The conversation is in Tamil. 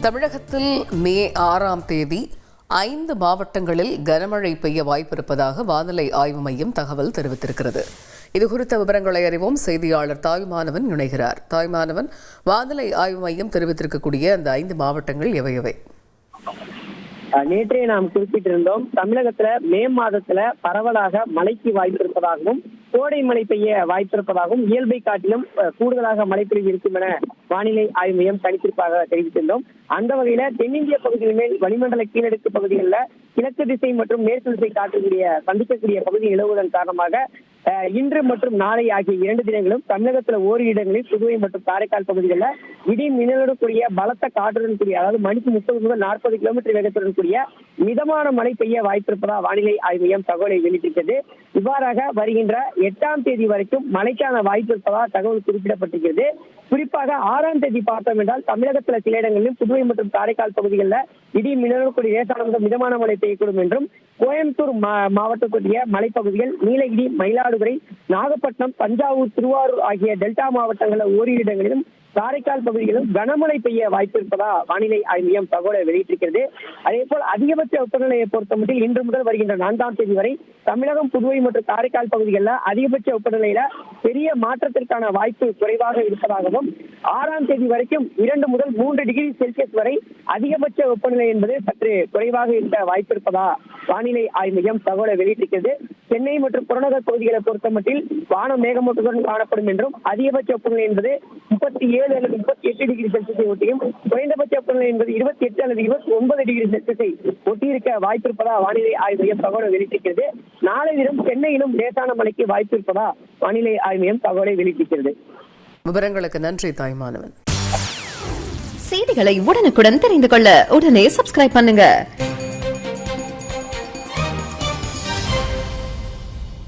தமிழகத்தில் மே 6ஆம் தேதி 5 மாவட்டங்களில் கனமழை பெய்ய வாய்ப்பிருப்பதாக வானிலை ஆய்வு மையம் தகவல் தெரிவித்திருக்கிறது. இதுகுறித்த விவரங்களை அறிவோம். செய்தியாளர் தாய்மானவன் இணைகிறார். தாய்மானவன், வானிலை ஆய்வு மையம் தெரிவித்திருக்கக்கூடிய அந்த 5 மாவட்டங்கள் எவை? நேற்றே நாம் குறிப்பிட்டிருந்தோம், தமிழகத்துல மே மாதத்துல பரவலாக மழைக்கு வாய்ப்பு இருப்பதாகவும் கோடை மழை பெய்ய வாய்ப்பிருப்பதாகவும் இயல்பை காட்டிலும் கூடுதலாக மழைப்பொழிவு இருக்கும் என வானிலை ஆய்வு மையம் கணித்திருப்பதாக தெரிவித்திருந்தோம். அந்த வகையில தென்னிந்திய பகுதிகள் மேல் வளிமண்டல கீழடுக்கு பகுதிகளில் கிழக்கு திசை மற்றும் மேற்கு திசை சந்திக்கக்கூடிய பகுதி நிலவுவதன் காரணமாக இன்று மற்றும் நாளை ஆகிய 2 தினங்களும் தமிழகத்துல ஓரிரு இடங்களில் புதுவை மற்றும் காரைக்கால் பகுதிகளில் இடி மின்னலுடன் கூடிய பலத்த காற்றுடன் கூடிய, அதாவது மணிக்கு 30 முதல் 40 கிலோமீட்டர் வேகத்துடன் கூடிய மிதமான மழை பெய்ய வாய்ப்பிருப்பதாக வானிலை ஆய்வு மையம் தகவலை வெளியிட்டிருக்கிறது. இவ்வாறாக வருகின்ற 8ஆம் தேதி வரைக்கும் மழைக்கான வாய்ப்பு இருப்பதாக தகவல் குறிப்பிடப்பட்டிருக்கிறது. குறிப்பாக 6ஆம் தேதி பார்த்தோம் என்றால் தமிழகத்துல சில இடங்களிலும் புதுவை மற்றும் காரைக்கால் பகுதிகளில் இடி மின்னலுடன் கூடிய லேசான மிதமான மழை பெய்யக்கூடும் என்றும், கோயம்புத்தூர் மாவட்டத்துடைய மலைப்பகுதிகள், நீலகிரி, மயிலாடுதுறை, நாகப்பட்டினம், தஞ்சாவூர், திருவாரூர் ஆகிய டெல்டா மாவட்டங்களில் ஓரிரு இடங்களிலும் காரைக்கால் பகுதிகளிலும் கனமழை பெய்ய வாய்ப்பு இருப்பதா வானிலை ஆய்வு மையம் தகவலை வெளியிட்டிருக்கிறது. அதே போல் அதிகபட்ச வெப்பநிலையை பொறுத்தமட்டில் இன்று முதல் வருகின்ற 4ஆம் தேதி வரை தமிழகம், புதுவை மற்றும் காரைக்கால் பகுதிகளில் அதிகபட்ச வெப்பநிலையில பெரிய மாற்றத்திற்கான வாய்ப்பு குறைவாக இருப்பதாகவும், 6ஆம் தேதி வரைக்கும் 2 முதல் 3 டிகிரி செல்சியஸ் வரை அதிகபட்ச வெப்பநிலை என்பது சற்று குறைவாக இருக்க வாய்ப்பு இருப்பதா வானிலை ஆய்வு மையம் தகவலை வெளியிட்டிருக்கிறது. சென்னை மற்றும் புறநகர் பகுதிகளை பொறுத்தமட்டில் வானம் மேகமூட்டத்துடன் காணப்படும் என்றும், அதிகபட்ச வெப்பநிலை என்பது 37 அல்லது 38 டிகிரி செல்சியஸை ஒட்டியும், குறைந்தபட்ச வெப்பநிலை என்பது 28 அல்லது 29 டிகிரி செல்சியஸை ஒட்டியிருக்க வாய்ப்பிருப்பதா வானிலை ஆய்வு மையம் தகவலை வெளியிட்டிருக்கிறது. நாளை தினம் சென்னையிலும் லேசான மழைக்கு வாய்ப்பு இருப்பதா வானிலை ஆய்வு மையம் தகவலை வெளியிட்டிருக்கிறது. விவரங்களுக்கு நன்றி தாய்மானவன். செய்திகளை உடனுக்குடன் தெரிந்து கொள்ள உடனே சப்ஸ்கிரைப் பண்ணுங்க.